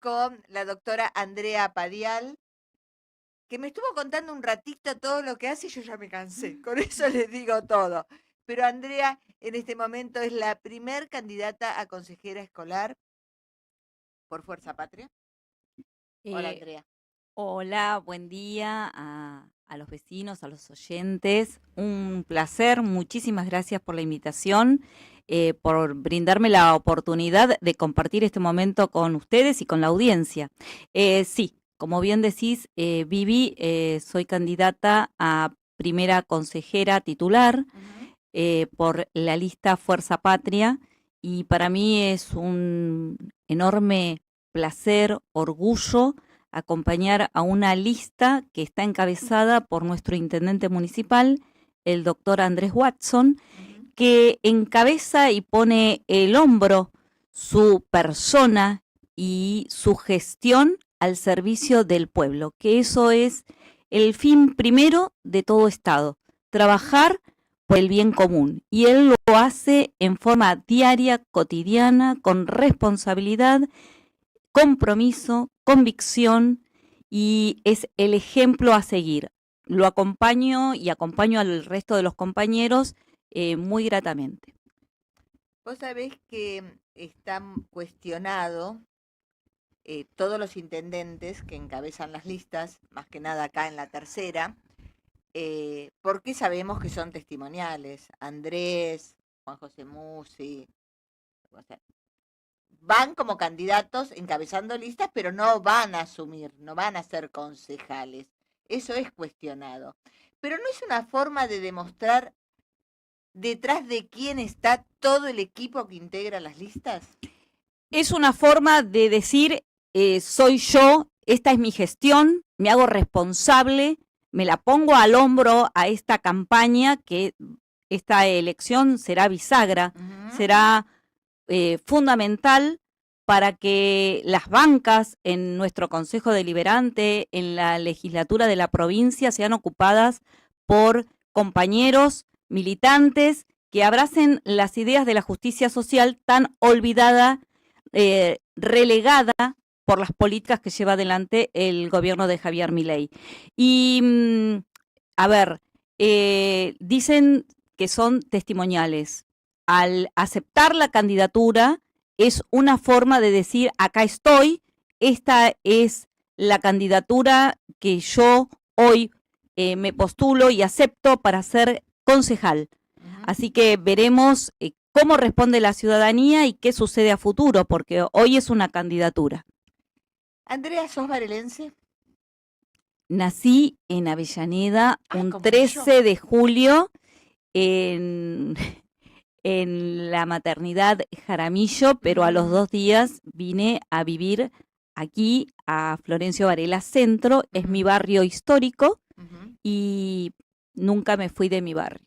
con la doctora Andrea Padial, que me estuvo contando un ratito todo lo que hace y yo ya me cansé. Con eso les digo todo. Pero Andrea en este momento es la primer candidata a consejera escolar por Fuerza Patria. Hola, Eh, Andrea. Hola, buen día a los vecinos, a los oyentes. Un placer, muchísimas gracias por la invitación, por brindarme la oportunidad de compartir este momento con ustedes y con la audiencia. Sí, como bien decís, Vivi, soy candidata a primera consejera titular Ujú. por la lista Fuerza Patria y para mí es un enorme placer, orgullo acompañar a una lista que está encabezada por nuestro intendente municipal, el doctor Andrés Watson, Ujú. que encabeza y pone el hombro su persona y su gestión al servicio del pueblo, que eso es el fin primero de todo Estado, trabajar por el bien común. Y él lo hace en forma diaria, cotidiana, con responsabilidad, compromiso, convicción, y es el ejemplo a seguir. Lo acompaño y acompaño al resto de los compañeros muy gratamente. Vos sabés que está cuestionado todos los intendentes que encabezan las listas, más que nada acá en la tercera, porque sabemos que son testimoniales. Andrés, Juan José Musi, o sea, van como candidatos encabezando listas, pero no van a asumir, no van a ser concejales. Eso es cuestionado. Pero no es una forma de demostrar detrás de quién está todo el equipo que integra las listas. Es una forma de decir, soy yo, esta es mi gestión, me hago responsable, me la pongo al hombro a esta campaña, que esta elección será bisagra, Ujú. será fundamental para que las bancas en nuestro Consejo Deliberante, en la legislatura de la provincia, sean ocupadas por compañeros militantes que abracen las ideas de la justicia social tan olvidada, relegada por las políticas que lleva adelante el gobierno de Javier Milei. Y, a ver, dicen que son testimoniales. Al aceptar la candidatura es una forma de decir, acá estoy, esta es la candidatura que yo hoy me postulo y acepto para ser concejal. Ujú. Así que veremos cómo responde la ciudadanía y qué sucede a futuro, porque hoy es una candidatura. Andrea, ¿sos varelense? Nací en Avellaneda Ah, un como yo. 13 de julio en, en la maternidad Jaramillo, pero a los Mm, 2 días vine a vivir aquí a Florencio Varela Centro, es mi ujú, barrio histórico ujú. y nunca me fui de mi barrio.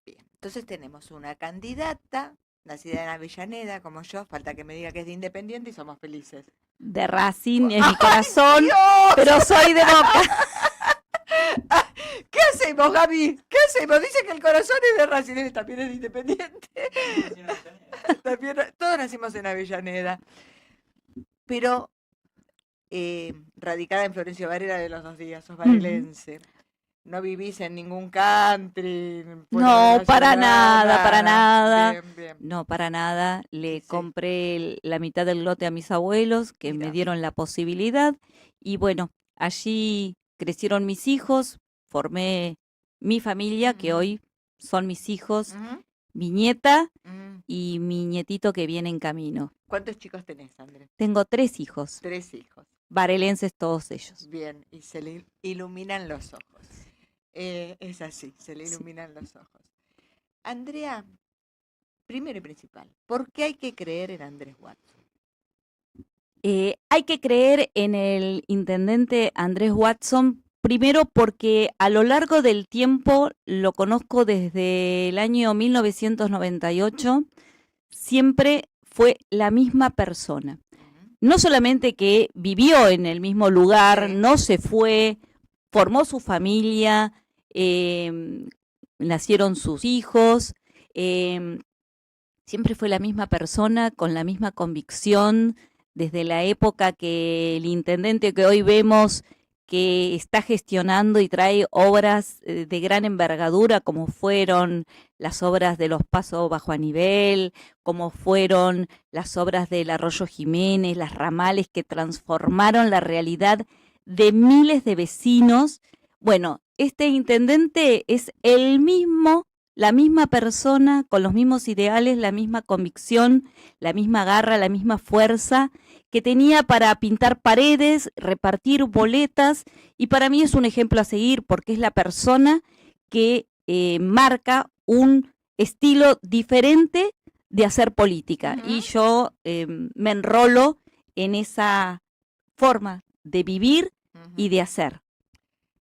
Bien, entonces tenemos una candidata nacida en Avellaneda, como yo, falta que me diga que es de Independiente y somos felices. De Racing es mi ¡Ay, corazón, Dios! pero soy de Boca. ¿Qué hacemos, Gaby? ¿Qué hacemos? Dice que el corazón es de Racing, él también es de Independiente. También, todos nacimos en Avellaneda, pero radicada en Florencio Varela de los 2 días, sos Ujú. varelense. No vivís en ningún country, fuera de No, la para ciudad, nada, para nada. nada. Bien, bien. No, para nada. Y Le sí, compré la mitad del lote a mis abuelos, que me mira. dieron la posibilidad. Y bueno, allí crecieron mis hijos, formé mi familia, que Ujú, hoy son mis hijos, ujú, mi nieta ujú. y mi nietito que viene en camino. ¿Cuántos chicos tenés, Andrés? Tengo 3 hijos, 3 hijos. varelenses todos ellos. Bien, y se le iluminan los ojos. Es así, se le Sí. iluminan los ojos. Andrea, primero y principal, ¿por qué hay que creer en Andrés Watson? Hay que creer en el intendente Andrés Watson, primero porque a lo largo del tiempo lo conozco desde el año 1998, siempre fue la misma persona. Ujú. No solamente que vivió en el mismo lugar, Sí. no se fue, formó su familia, eh, nacieron sus hijos, eh, siempre fue la misma persona, con la misma convicción desde la época que el intendente que hoy vemos que está gestionando y trae obras de gran envergadura, como fueron las obras de los pasos bajo a nivel, como fueron las obras del Arroyo Jiménez, las ramales que transformaron la realidad de miles de vecinos. Bueno, este intendente es el mismo, la misma persona, con los mismos ideales, la misma convicción, la misma garra, la misma fuerza que tenía para pintar paredes, repartir boletas, y para mí es un ejemplo a seguir porque es la persona que marca un estilo diferente de hacer política. Y yo me enrolo en esa forma de vivir y de hacer.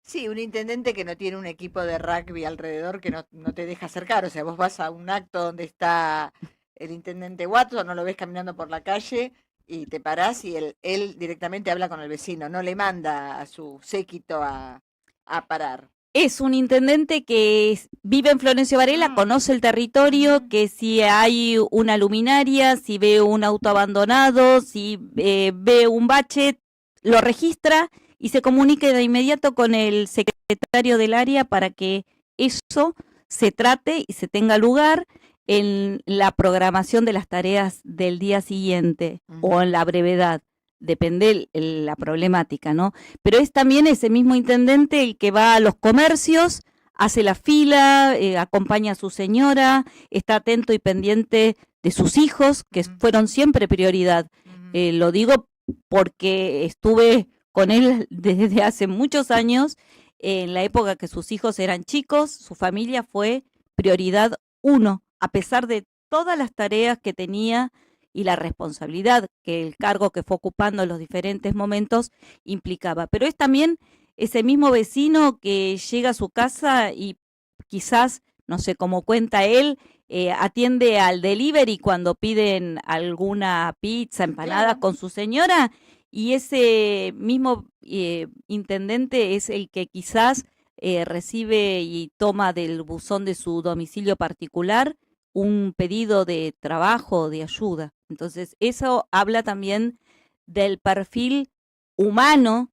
Sí, un intendente que no tiene un equipo de rugby alrededor que no te deja acercar. O sea, vos vas a un acto donde está el intendente Watson, no lo ves caminando por la calle y te parás y él directamente habla con el vecino, no le manda a su séquito a parar. Es un intendente que vive en Florencio Varela, conoce el territorio, que si hay una luminaria, si ve un auto abandonado, si ve un bache, lo registra y se comunica de inmediato con el secretario del área para que eso se trate y se tenga lugar en la programación de las tareas del día siguiente o en la brevedad. Depende la problemática, ¿no? Pero es también ese mismo intendente el que va a los comercios, hace la fila, acompaña a su señora, está atento y pendiente de sus hijos, que fueron siempre prioridad. Lo digo porque estuve con él desde hace muchos años, en la época que sus hijos eran chicos, su familia fue prioridad uno, a pesar de todas las tareas que tenía y la responsabilidad que el cargo que fue ocupando en los diferentes momentos implicaba. Pero es también ese mismo vecino que llega a su casa y quizás, no sé cómo cuenta él, atiende al delivery cuando piden alguna pizza, empanada, claro, con su señora, y ese mismo intendente es el que quizás recibe y toma del buzón de su domicilio particular un pedido de trabajo, de ayuda. Entonces, eso habla también del perfil humano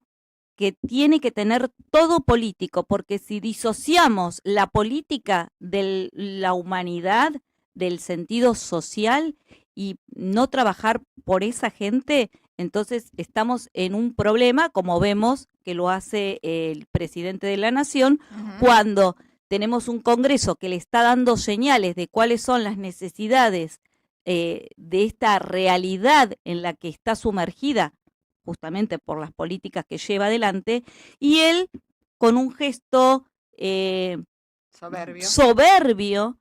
que tiene que tener todo político, porque si disociamos la política de la humanidad, del sentido social, y no trabajar por esa gente, entonces estamos en un problema, como vemos que lo hace el presidente de la Nación, cuando tenemos un Congreso que le está dando señales de cuáles son las necesidades de esta realidad en la que está sumergida, justamente por las políticas que lleva adelante, y él, con un gesto soberbio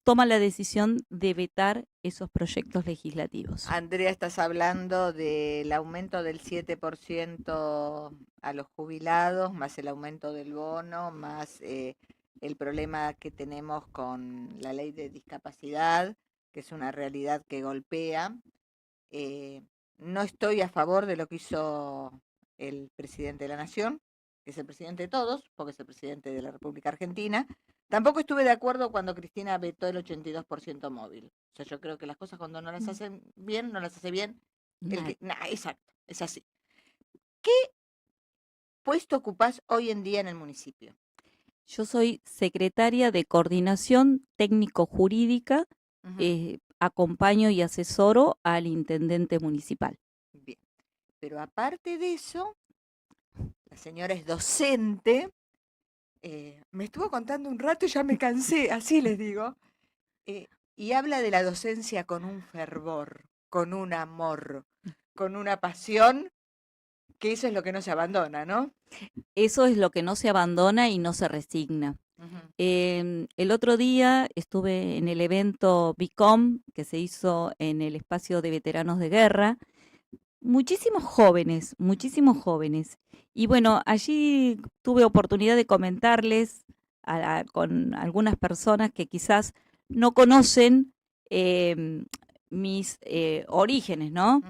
toma la decisión de vetar esos proyectos legislativos. Andrea, estás hablando del aumento del 7% a los jubilados, más el aumento del bono, más el problema que tenemos con la ley de discapacidad, que es una realidad que golpea. No estoy a favor de lo que hizo el presidente de la Nación, que es el presidente de todos, porque es el presidente de la República Argentina. Tampoco estuve de acuerdo cuando Cristina vetó el 82% móvil. O sea, yo creo que las cosas cuando no las hacen bien, no las hace bien. Exacto, es así. ¿Qué puesto ocupás hoy en día en el municipio? Yo soy secretaria de Coordinación Técnico-Jurídica, acompaño y asesoro al intendente municipal. Bien, pero aparte de eso, la señora es docente. Me estuvo contando un rato y ya me cansé, así les digo. Y habla de la docencia con un fervor, con un amor, con una pasión, que eso es lo que no se abandona, ¿no? Eso es lo que no se abandona y no se resigna. El otro día estuve en el evento BICOM que se hizo en el espacio de veteranos de guerra. Muchísimos jóvenes. Y bueno, allí tuve oportunidad de comentarles con algunas personas que quizás no conocen mis orígenes, ¿no?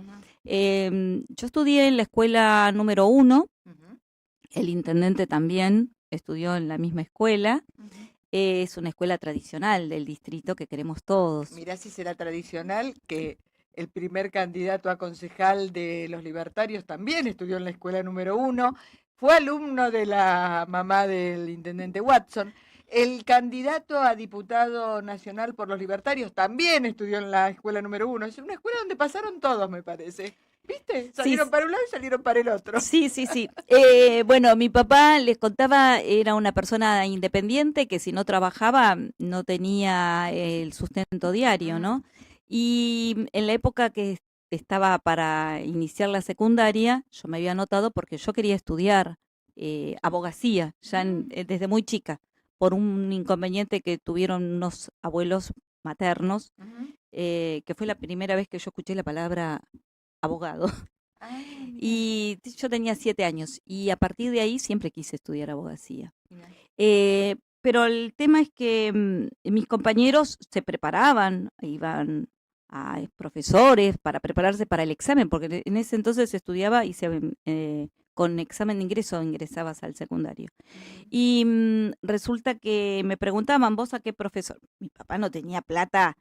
Yo estudié en la escuela número 1, el intendente también estudió en la misma escuela. Es una escuela tradicional del distrito que queremos todos. Mirá si será tradicional que el primer candidato a concejal de los libertarios, también estudió en la escuela número 1, fue alumno de la mamá del intendente Watson. El candidato a diputado nacional por los libertarios también estudió en la escuela número 1. Es una escuela donde pasaron todos, me parece. ¿Viste? Salieron para un lado y salieron para el otro. Sí, sí, sí. Bueno, mi papá, les contaba, era una persona independiente que si no trabajaba no tenía el sustento diario, ¿no? Y en la época que estaba para iniciar la secundaria, yo me había anotado porque yo quería estudiar abogacía, ya desde muy chica, por un inconveniente que tuvieron unos abuelos maternos, que fue la primera vez que yo escuché la palabra abogado. Y yo tenía 7 años y a partir de ahí siempre quise estudiar abogacía. Pero el tema es que mis compañeros se preparaban, iban a profesores para prepararse para el examen, porque en ese entonces se estudiaba y con examen de ingreso ingresabas al secundario. Y resulta que me preguntaban, ¿vos a qué profesor? Mi papá no tenía plata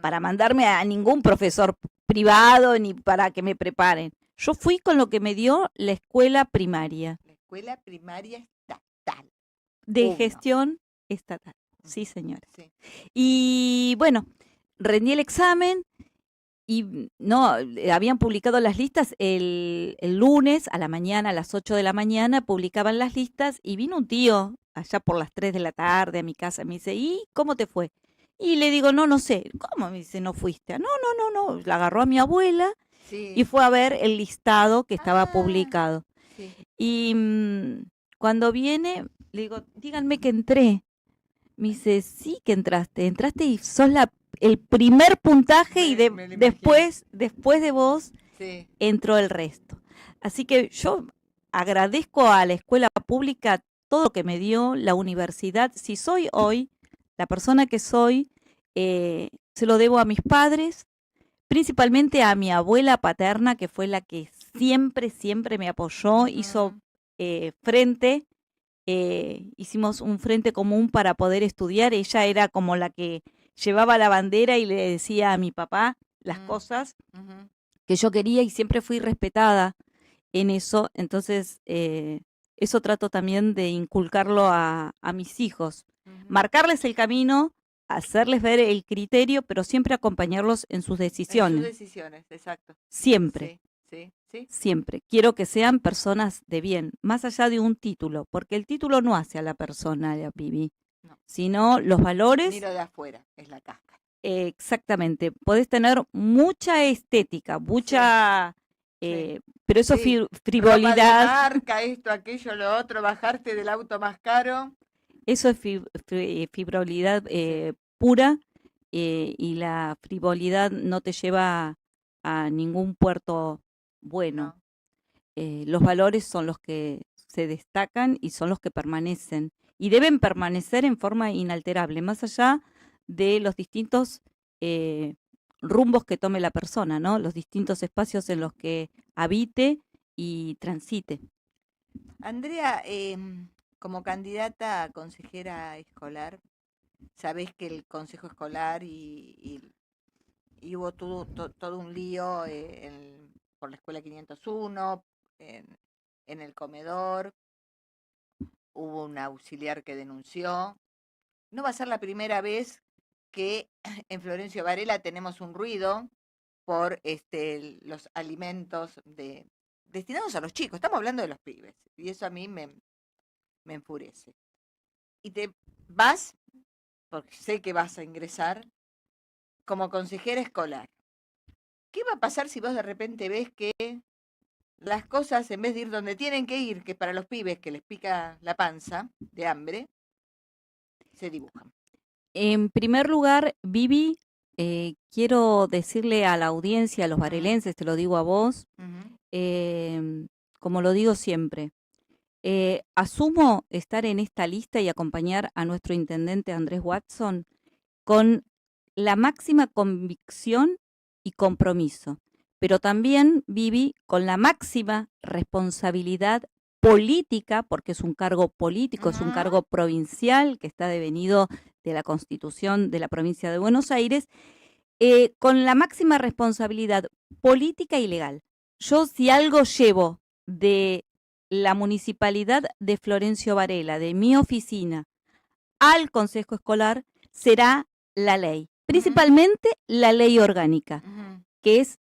para mandarme a ningún profesor privado ni para que me preparen. Yo fui con lo que me dio la escuela primaria. La escuela primaria estatal. De gestión estatal. Sí, señora. Sí. Y bueno, rendí el examen y no, habían publicado las listas el lunes a la mañana, a las 8 de la mañana, publicaban las listas y vino un tío allá por las 3 de la tarde a mi casa, me dice, ¿y cómo te fue? Y le digo, no sé. ¿Cómo? Me dice, ¿no fuiste? No. La agarró a mi abuela y fue a ver el listado que estaba publicado. Sí. Y cuando viene, le digo, díganme que entré. Me dice, sí que entraste y sos el primer puntaje y después de vos entró el resto. Así que yo agradezco a la escuela pública todo lo que me dio, la universidad. Si soy hoy la persona que soy, se lo debo a mis padres, principalmente a mi abuela paterna, que fue la que siempre me apoyó, hizo frente, hicimos un frente común para poder estudiar. Ella era como la que llevaba la bandera y le decía a mi papá las cosas que yo quería y siempre fui respetada en eso. Entonces, eso trato también de inculcarlo a mis hijos. Marcarles el camino, hacerles ver el criterio, pero siempre acompañarlos en sus decisiones. En sus decisiones, exacto. Siempre. Sí. Siempre. Quiero que sean personas de bien, más allá de un título, porque el título no hace a la persona, la Vivi, sino los valores. Ni lo de afuera, es la cáscara. Exactamente. Podés tener mucha estética, mucha... pero eso es frivolidad. Ropa de marca, esto, aquello, lo otro, bajarte del auto más caro. Eso es frivolidad pura, y la frivolidad no te lleva a ningún puerto bueno. Los valores son los que se destacan y son los que permanecen y deben permanecer en forma inalterable, más allá de los distintos rumbos que tome la persona, ¿no? Los distintos espacios en los que habite y transite. Andrea, como candidata a consejera escolar, sabés que el consejo escolar y hubo todo un lío por la escuela 501, en el comedor, hubo un auxiliar que denunció. No va a ser la primera vez que en Florencio Varela tenemos un ruido por los alimentos destinados a los chicos. Estamos hablando de los pibes y eso a mí me enfurece. Y te vas, porque sé que vas a ingresar, como consejera escolar. ¿Qué va a pasar si vos de repente ves que las cosas, en vez de ir donde tienen que ir, que es para los pibes que les pica la panza de hambre, se dibujan? En primer lugar, Vivi, quiero decirle a la audiencia, a los varelenses, te lo digo a vos, como lo digo siempre, asumo estar en esta lista y acompañar a nuestro intendente Andrés Watson con la máxima convicción y compromiso, pero también, Vivi, con la máxima responsabilidad política, porque es un cargo político, es un cargo provincial que está devenido de la Constitución de la provincia de Buenos Aires, con la máxima responsabilidad política y legal. Yo si algo llevo de la municipalidad de Florencio Varela, de mi oficina, al Consejo Escolar, será la ley, principalmente la ley orgánica, que es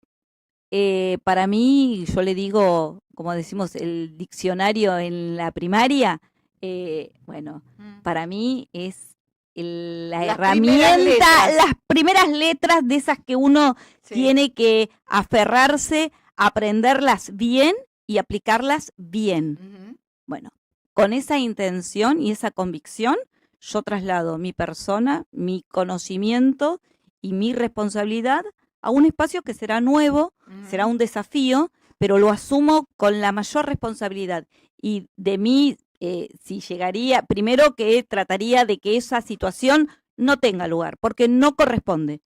para mí, yo le digo, como decimos, el diccionario en la primaria, bueno, para mí es la herramienta, las primeras letras de esas que uno tiene que aferrarse, aprenderlas bien y aplicarlas bien. Bueno, con esa intención y esa convicción, yo traslado mi persona, mi conocimiento y mi responsabilidad a un espacio que será nuevo, será un desafío, pero lo asumo con la mayor responsabilidad. Y de mí, si llegaría, primero que trataría de que esa situación no tenga lugar, porque no corresponde.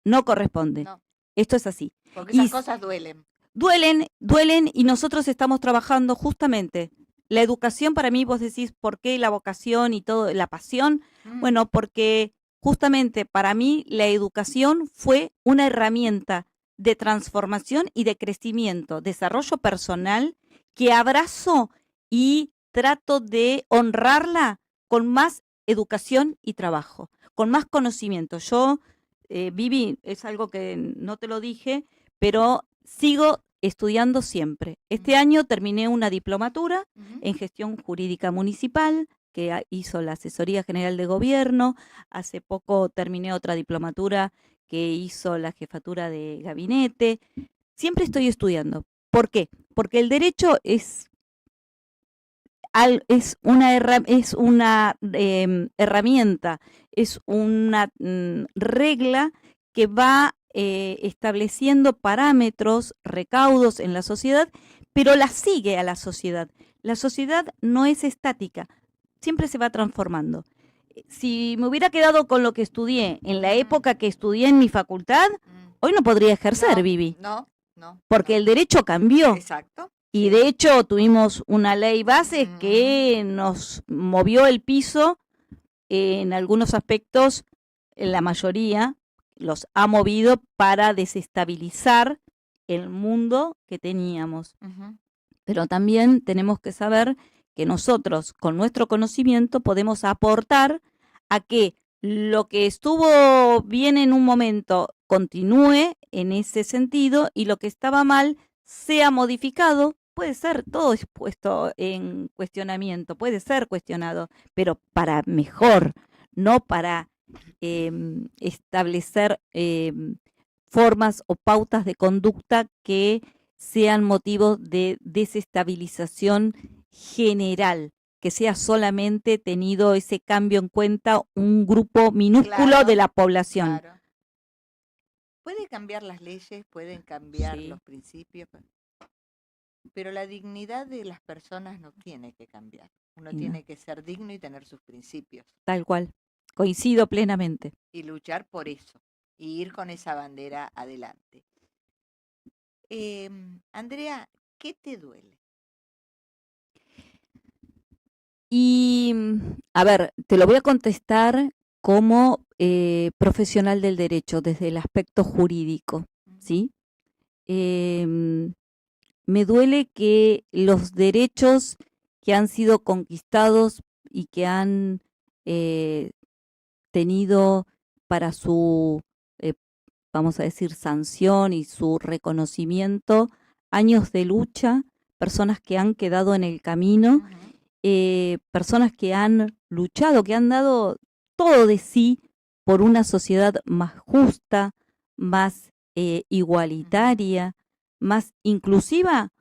No corresponde. No. Esto es así. Porque esas cosas duelen. Duelen y nosotros estamos trabajando justamente. La educación para mí, vos decís, ¿por qué la vocación y todo, la pasión? Bueno, porque justamente para mí la educación fue una herramienta de transformación y de crecimiento, desarrollo personal, que abrazo y trato de honrarla con más educación y trabajo, con más conocimiento. Yo, Vivi, es algo que no te lo dije, pero sigo estudiando siempre. Este año terminé una diplomatura en gestión jurídica municipal que hizo la Asesoría General de Gobierno. Hace poco terminé otra diplomatura que hizo la Jefatura de Gabinete. Siempre estoy estudiando. ¿Por qué? Porque el derecho es una herramienta, es una regla que va estableciendo parámetros, recaudos en la sociedad, pero la sigue a la sociedad. La sociedad no es estática, siempre se va transformando. Si me hubiera quedado con lo que estudié en la época que estudié en mi facultad, hoy no podría ejercer, Vivi. No. Porque el derecho cambió. Exacto. Y de hecho tuvimos una ley base que nos movió el piso en algunos aspectos, en la mayoría, los ha movido para desestabilizar el mundo que teníamos. Pero también tenemos que saber que nosotros, con nuestro conocimiento, podemos aportar a que lo que estuvo bien en un momento continúe en ese sentido y lo que estaba mal sea modificado. Puede ser todo puesto en cuestionamiento, puede ser cuestionado, pero para mejor, no para establecer formas o pautas de conducta que sean motivos de desestabilización general, que sea solamente tenido ese cambio en cuenta un grupo minúsculo de la población. Claro. Pueden cambiar las leyes, pueden cambiar los principios, pero la dignidad de las personas no tiene que cambiar. Uno tiene que ser digno y tener sus principios. Tal cual. Coincido plenamente. Y luchar por eso. Y ir con esa bandera adelante. Andrea, ¿qué te duele? Y, a ver, te lo voy a contestar como profesional del derecho, desde el aspecto jurídico, ¿sí? Me duele que los derechos que han sido conquistados y que han tenido para su, vamos a decir, sanción y su reconocimiento, años de lucha, personas que han quedado en el camino, personas que han luchado, que han dado todo de sí por una sociedad más justa, más igualitaria, más inclusiva.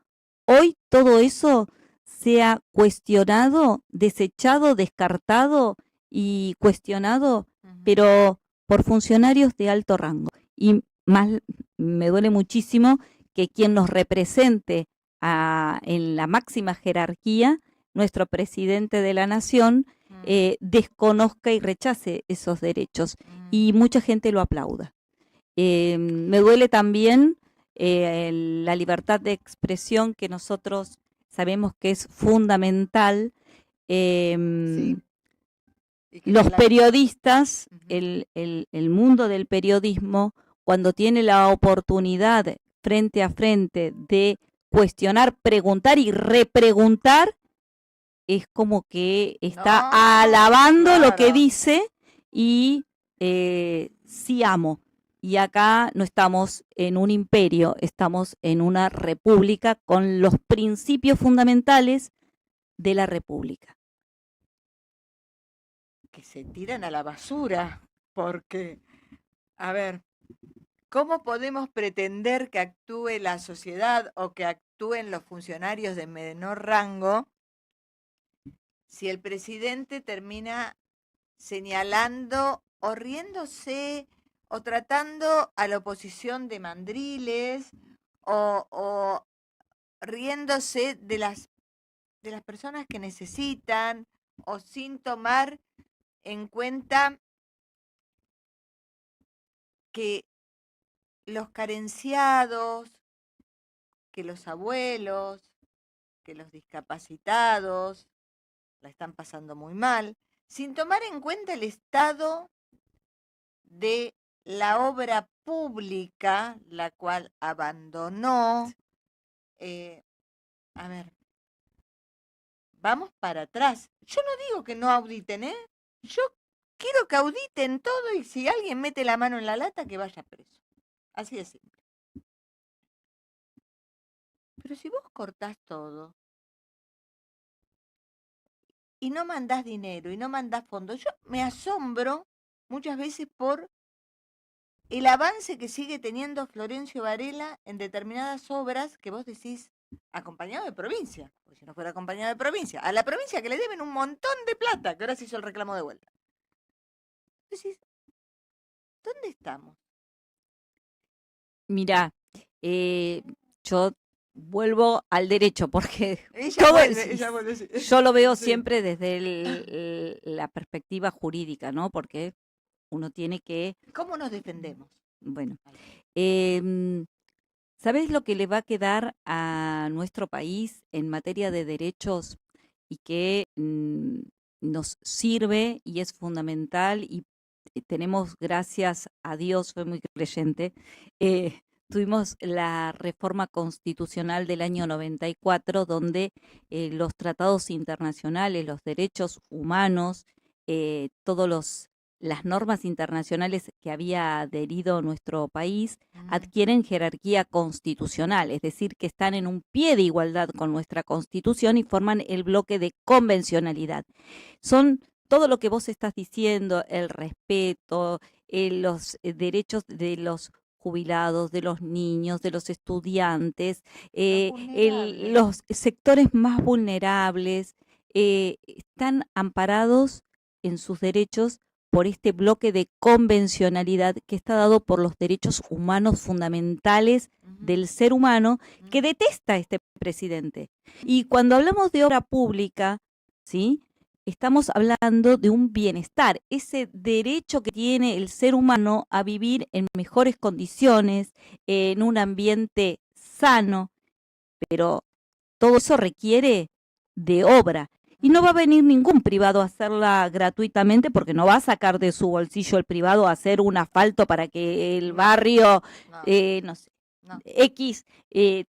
Hoy todo eso se ha cuestionado, desechado, descartado y cuestionado, pero por funcionarios de alto rango. Y más me duele muchísimo que quien nos represente en la máxima jerarquía, nuestro presidente de la nación, desconozca y rechace esos derechos. Y mucha gente lo aplauda. Me duele también la libertad de expresión, que nosotros sabemos que es fundamental. Los periodistas, el mundo del periodismo, cuando tiene la oportunidad frente a frente de cuestionar, preguntar y repreguntar, es como que está alabando lo que dice y sí amo. Y acá no estamos en un imperio, estamos en una república con los principios fundamentales de la república. Que se tiran a la basura, porque, a ver, ¿cómo podemos pretender que actúe la sociedad o que actúen los funcionarios de menor rango si el presidente termina señalando o riéndose o tratando a la oposición de mandriles o riéndose de las personas que necesitan o sin tomar en cuenta que los carenciados, que los abuelos, que los discapacitados la están pasando muy mal, sin tomar en cuenta el estado de la obra pública, la cual abandonó. A ver, vamos para atrás. Yo no digo que no auditen, ¿eh? Yo quiero que auditen todo y si alguien mete la mano en la lata, que vaya preso. Así de simple. Pero si vos cortás todo y no mandás dinero y no mandás fondos, yo me asombro muchas veces por el avance que sigue teniendo Florencio Varela en determinadas obras que vos decís acompañado de provincia, porque si no fuera acompañado de provincia, a la provincia que le deben un montón de plata, que ahora se hizo el reclamo de vuelta. Decís, ¿dónde estamos? Mirá, yo vuelvo al derecho porque yo lo veo siempre desde la perspectiva jurídica, ¿no? Porque uno tiene que... ¿Cómo nos defendemos? Bueno, ¿sabés lo que le va a quedar a nuestro país en materia de derechos y que nos sirve y es fundamental y tenemos, gracias a Dios, soy muy creyente, tuvimos la reforma constitucional del año 94, donde los tratados internacionales, los derechos humanos, las normas internacionales que había adherido nuestro país adquieren jerarquía constitucional, es decir, que están en un pie de igualdad con nuestra Constitución y forman el bloque de convencionalidad. Son todo lo que vos estás diciendo, el respeto, los derechos de los jubilados, de los niños, de los estudiantes, los sectores más vulnerables, están amparados en sus derechos por este bloque de convencionalidad que está dado por los derechos humanos fundamentales del ser humano que detesta este presidente. Y cuando hablamos de obra pública, ¿sí?, estamos hablando de un bienestar, ese derecho que tiene el ser humano a vivir en mejores condiciones, en un ambiente sano, pero todo eso requiere de obra. Y no va a venir ningún privado a hacerla gratuitamente porque no va a sacar de su bolsillo el privado a hacer un asfalto para que el barrio, no sé, X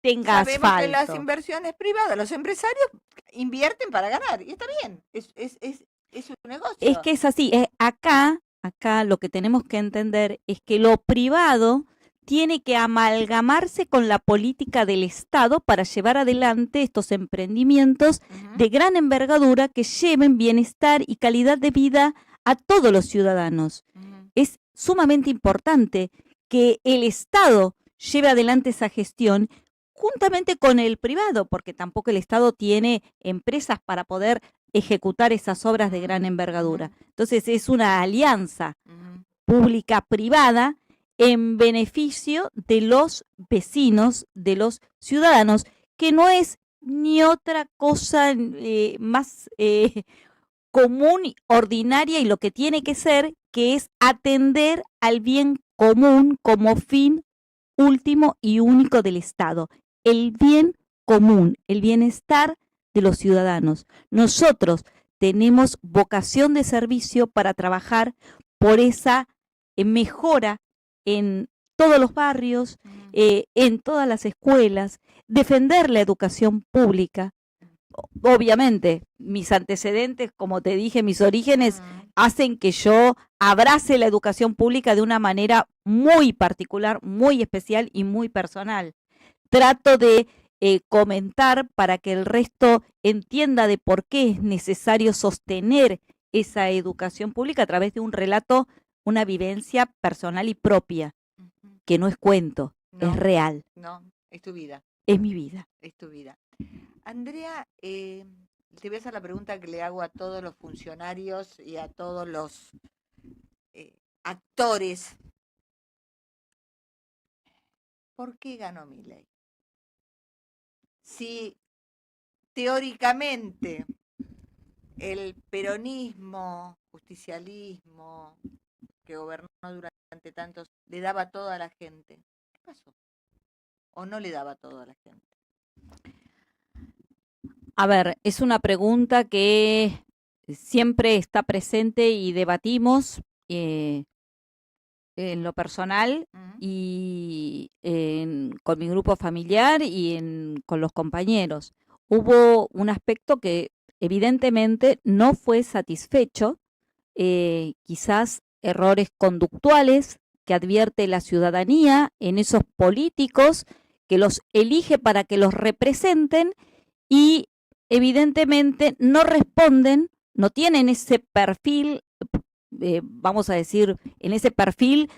tenga asfalto. Sabemos que las inversiones privadas, los empresarios invierten para ganar y está bien, es un negocio. Es que es así, acá lo que tenemos que entender es que lo privado tiene que amalgamarse con la política del Estado para llevar adelante estos emprendimientos de gran envergadura que lleven bienestar y calidad de vida a todos los ciudadanos. Es sumamente importante que el Estado lleve adelante esa gestión juntamente con el privado, porque tampoco el Estado tiene empresas para poder ejecutar esas obras de gran envergadura. Entonces es una alianza pública-privada en beneficio de los vecinos, de los ciudadanos, que no es ni otra cosa más común, ordinaria y lo que tiene que ser, que es atender al bien común como fin último y único del Estado. El bien común, el bienestar de los ciudadanos. Nosotros tenemos vocación de servicio para trabajar por esa mejora en todos los barrios, en todas las escuelas, defender la educación pública. Obviamente, mis antecedentes, como te dije, mis orígenes, hacen que yo abrace la educación pública de una manera muy particular, muy especial y muy personal. Trato de comentar para que el resto entienda de por qué es necesario sostener esa educación pública a través de un relato, una vivencia personal y propia, que no es cuento, es real. No, es tu vida. Es mi vida. Es tu vida. Andrea, te voy a hacer la pregunta que le hago a todos los funcionarios y a todos los actores. ¿Por qué ganó Milei? Si teóricamente el peronismo, justicialismo, que gobernó durante tantos, le daba todo a la gente, ¿qué pasó? ¿O no le daba todo a la gente? A ver, es una pregunta que siempre está presente y debatimos en lo personal y con mi grupo familiar y con los compañeros. Hubo un aspecto que evidentemente no fue satisfecho, quizás errores conductuales que advierte la ciudadanía en esos políticos que los elige para que los representen y evidentemente no responden, no tienen ese perfil, vamos a decir, en ese perfil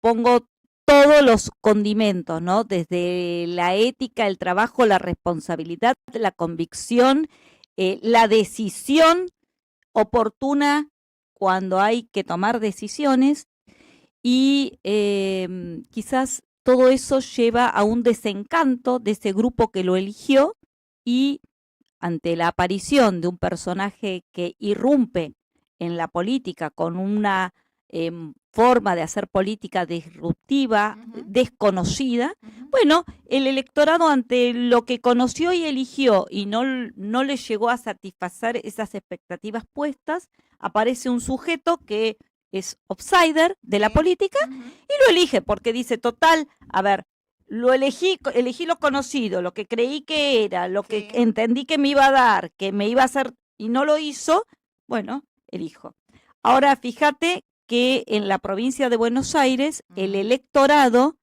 pongo todos los condimentos, ¿no? Desde la ética, el trabajo, la responsabilidad, la convicción, la decisión oportuna cuando hay que tomar decisiones y quizás todo eso lleva a un desencanto de ese grupo que lo eligió y ante la aparición de un personaje que irrumpe en la política con una forma de hacer política disruptiva, desconocida, bueno, el electorado ante lo que conoció y eligió y no le llegó a satisfacer esas expectativas puestas, aparece un sujeto que es outsider de la política y lo elige porque dice, total, a ver, lo elegí lo conocido, lo que creí que era, lo que entendí que me iba a dar, que me iba a hacer y no lo hizo, bueno, elijo. Ahora fíjate que en la provincia de Buenos Aires el electorado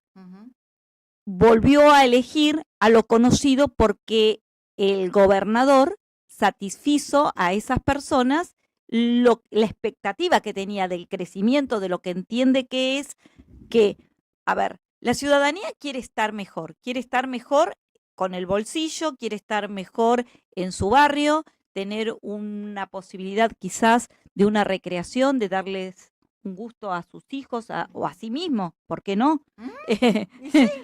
volvió a elegir a lo conocido porque el gobernador satisfizo a esas personas la expectativa que tenía del crecimiento, de lo que entiende que es que, a ver, la ciudadanía quiere estar mejor con el bolsillo, quiere estar mejor en su barrio, tener una posibilidad quizás de una recreación, de darles un gusto a sus hijos o a sí mismo, ¿por qué no? Sí,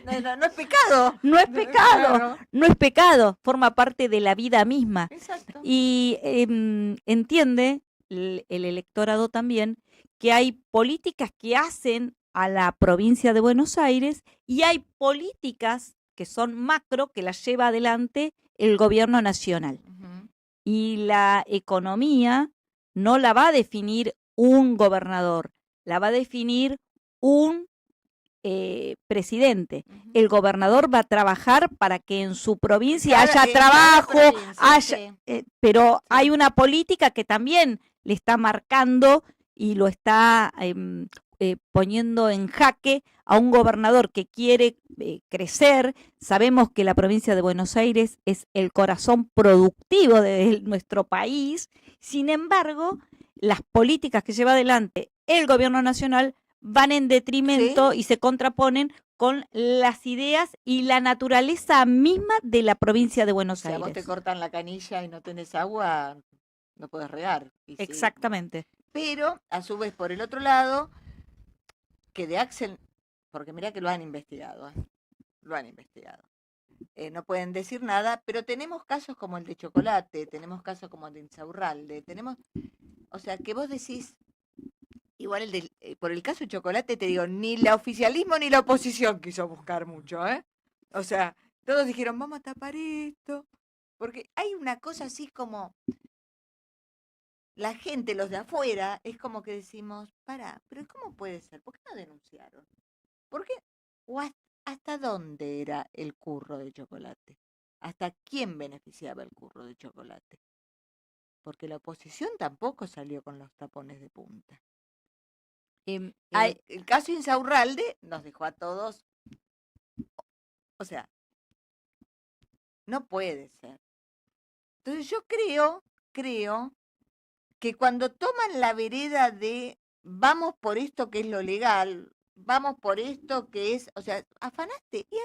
no es pecado. No es pecado, claro. No es pecado, forma parte de la vida misma. Exacto. Y entiende el electorado también que hay políticas que hacen a la provincia de Buenos Aires y hay políticas que son macro que las lleva adelante el gobierno nacional. Y la economía no la va a definir un gobernador, la va a definir un presidente. El gobernador va a trabajar para que en su provincia haya trabajo, pero hay una política que también le está marcando y lo está poniendo en jaque a un gobernador que quiere crecer. Sabemos que la provincia de Buenos Aires es el corazón productivo de nuestro país. Sin embargo, las políticas que lleva adelante el gobierno nacional van en detrimento y se contraponen con las ideas y la naturaleza misma de la provincia de Buenos Aires. Si a vos te cortan la canilla y no tenés agua, no podés regar. Exactamente. Sí. Pero, a su vez, por el otro lado, que de Axel, porque mirá que lo han investigado, lo han investigado. No pueden decir nada, pero tenemos casos como el de Chocolate, tenemos casos como el de Insaurralde, o sea, que vos decís, igual por el caso de Chocolate te digo, ni el oficialismo ni la oposición quiso buscar mucho, ¿eh? O sea, todos dijeron, vamos a tapar esto, porque hay una cosa así como, la gente, los de afuera, es como que decimos, pero ¿cómo puede ser? ¿Por qué no denunciaron? ¿Por qué? ¿O hasta dónde era el curro de chocolate? ¿Hasta quién beneficiaba el curro de chocolate? Porque la oposición tampoco salió con los tapones de punta. El caso Insaurralde nos dejó a todos, o sea, no puede ser. Entonces yo creo que cuando toman la vereda de vamos por esto que es lo legal, vamos por esto que es, o sea, afanaste y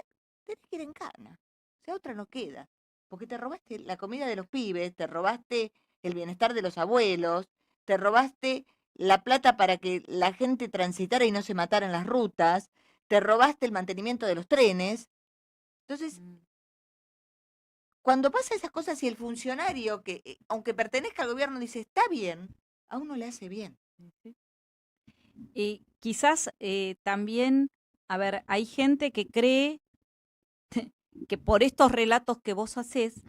tenés que ir en cana. O sea, otra no queda. Porque te robaste la comida de los pibes, te robaste el bienestar de los abuelos, te robaste la plata para que la gente transitara y no se matara en las rutas, te robaste el mantenimiento de los trenes. Entonces, cuando pasa esas cosas y el funcionario que, aunque pertenezca al gobierno, dice, está bien, a uno le hace bien. Y quizás también, a ver, hay gente que cree que por estos relatos que vos haces,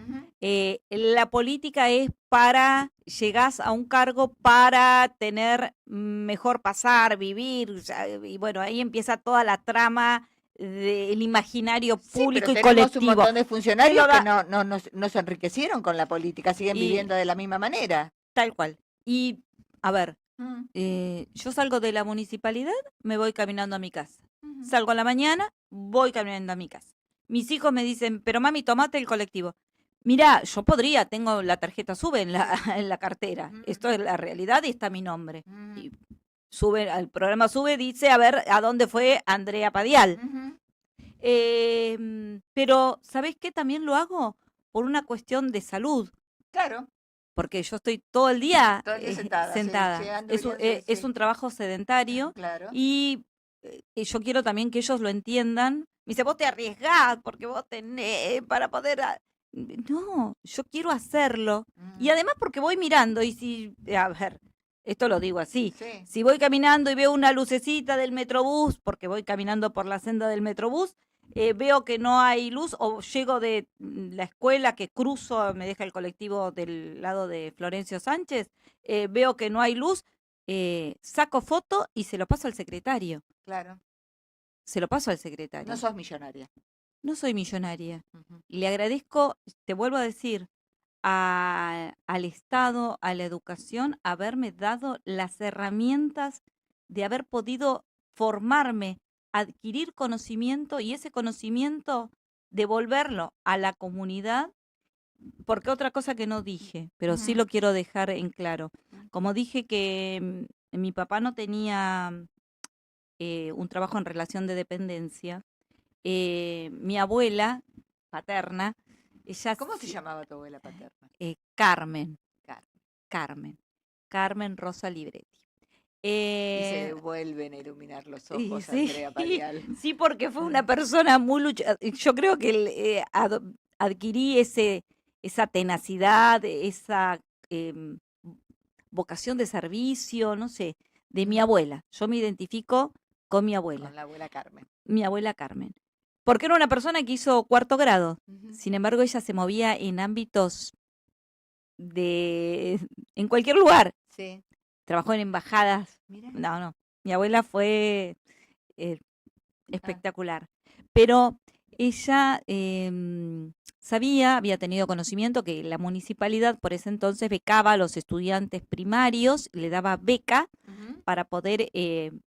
la política es para, llegás a un cargo para tener mejor pasar, vivir, o sea, y bueno, ahí empieza toda la trama del imaginario público pero y tenemos colectivo. un montón de funcionarios que no se enriquecieron con la política, siguen Y- viviendo de la misma manera. Tal cual. Y, a ver, yo salgo de la municipalidad, me voy caminando a mi casa. Salgo a la mañana, voy caminando a mi casa. Mis hijos me dicen, pero mami, tomate el colectivo. Mirá, yo podría, tengo la tarjeta SUBE en la, en la cartera. Esto es la realidad y está mi nombre. Y sube, al programa SUBE dice, a ver, ¿a dónde fue Andrea Padial? Pero, ¿sabés qué? También lo hago por una cuestión de salud. Claro. Porque yo estoy todo el día, sentada. Sí, es un trabajo sedentario. Claro. Y yo quiero también que ellos lo entiendan. Me dice, vos te arriesgás porque vos tenés para poder... No, yo quiero hacerlo. Y además porque voy mirando y si, a ver, esto lo digo así, si voy caminando y veo una lucecita del Metrobús, porque voy caminando por la senda del Metrobús, veo que no hay luz o llego de la escuela que cruzo, me deja el colectivo del lado de Florencio Sánchez, veo que no hay luz, saco foto y se lo paso al secretario. Claro. Se lo paso al secretario. No sos millonaria. No soy millonaria. Y le agradezco, te vuelvo a decir, al Estado, a la educación, haberme dado las herramientas de haber podido formarme, adquirir conocimiento y ese conocimiento devolverlo a la comunidad, porque otra cosa que no dije, pero sí lo quiero dejar en claro. Como dije que mi papá no tenía un trabajo en relación de dependencia, mi abuela paterna, ella... ¿Cómo se llamaba tu abuela paterna? Carmen. Carmen Rosa Libretti. Y se vuelven a iluminar los ojos a sí, Andrea Padial. Sí, porque fue una persona muy luchadora. Yo creo que adquirí esa tenacidad, esa vocación de servicio, no sé, de mi abuela. Yo me identifico con mi abuela. Con la abuela Carmen. Mi abuela Carmen. Porque era una persona que hizo 4º grado. Sin embargo, ella se movía en ámbitos en cualquier lugar. Sí. Trabajó en embajadas. Mira. No. Mi abuela fue espectacular. Pero ella sabía, había tenido conocimiento que la municipalidad por ese entonces becaba a los estudiantes primarios, le daba beca para poder,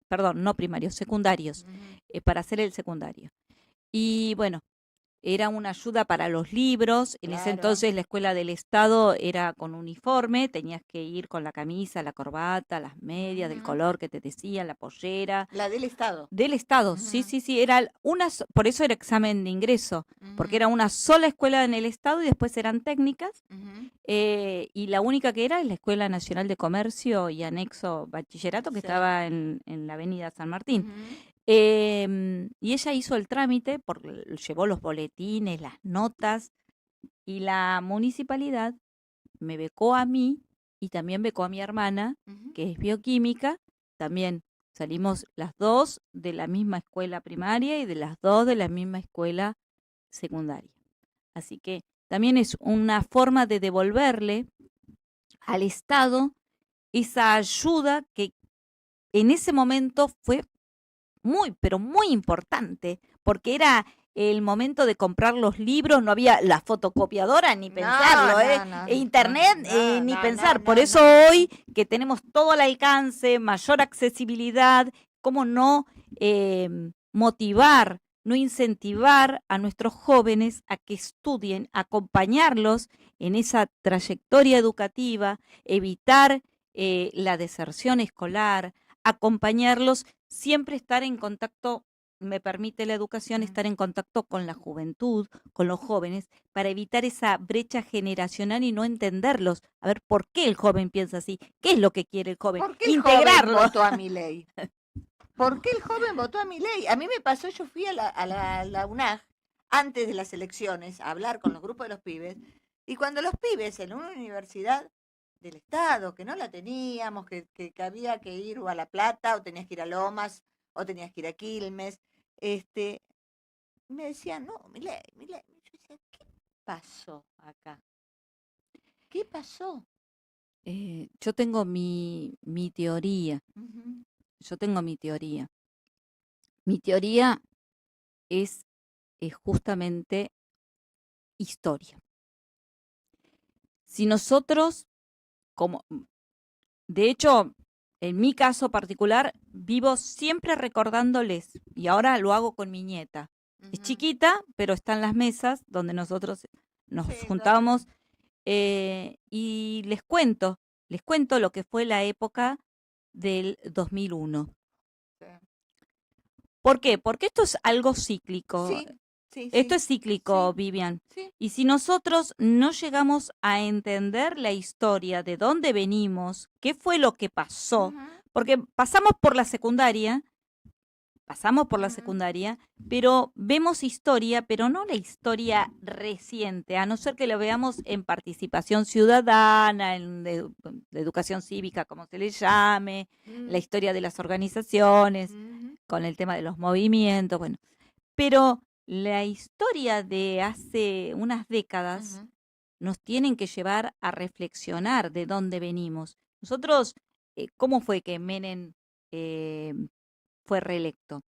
perdón, no primarios, secundarios, para hacer el secundario. Y bueno, era una ayuda para los libros. En ese entonces la escuela del Estado era con uniforme, tenías que ir con la camisa, la corbata, las medias del color que te decía, la pollera. La del Estado. Del Estado, sí, era por eso era examen de ingreso, porque era una sola escuela en el Estado y después eran técnicas, y la única que era es la Escuela Nacional de Comercio y anexo bachillerato que estaba en la avenida San Martín. Y ella hizo el trámite, llevó los boletines, las notas, y la municipalidad me becó a mí y también becó a mi hermana, que es bioquímica. También salimos las dos de la misma escuela primaria y de las dos de la misma escuela secundaria. Así que también es una forma de devolverle al Estado esa ayuda que en ese momento fue muy, pero muy importante, porque era el momento de comprar los libros, no había la fotocopiadora ni pensarlo, internet ni pensar. Por eso hoy que tenemos todo al alcance, mayor accesibilidad, ¿cómo no motivar, no incentivar a nuestros jóvenes a que estudien, acompañarlos en esa trayectoria educativa, evitar la deserción escolar, acompañarlos, siempre estar en contacto, me permite la educación, estar en contacto con la juventud, con los jóvenes, para evitar esa brecha generacional y no entenderlos. A ver, ¿por qué el joven piensa así? ¿Qué es lo que quiere el joven? ¿Por qué el integrarlo. Joven votó a Milei? ¿Por qué el joven votó a Milei? A mí me pasó, yo fui a la UNAG antes de las elecciones a hablar con los grupos de los pibes, y cuando los pibes en una universidad del Estado, que no la teníamos, que había que ir o a La Plata, o tenías que ir a Lomas, o tenías que ir a Quilmes, me decían, no, Milei. Yo decía, ¿qué pasó acá? ¿Qué pasó? Yo tengo mi teoría. Uh-huh. Yo tengo mi teoría. Mi teoría es justamente historia. Si nosotros, de hecho, en mi caso particular, vivo siempre recordándoles, y ahora lo hago con mi nieta. Es chiquita, pero está en las mesas donde nosotros nos juntábamos y les cuento lo que fue la época del 2001. Sí. ¿Por qué? Porque esto es algo cíclico. Sí, esto es cíclico, Vivian. Sí. Y si nosotros no llegamos a entender la historia, de dónde venimos, qué fue lo que pasó, porque pasamos por la secundaria, pero vemos historia, pero no la historia reciente, a no ser que lo veamos en participación ciudadana, en educación cívica, como se le llame, la historia de las organizaciones, con el tema de los movimientos, bueno. Pero la historia de hace unas décadas nos tienen que llevar a reflexionar de dónde venimos. Nosotros, ¿cómo fue que Menem fue reelecto?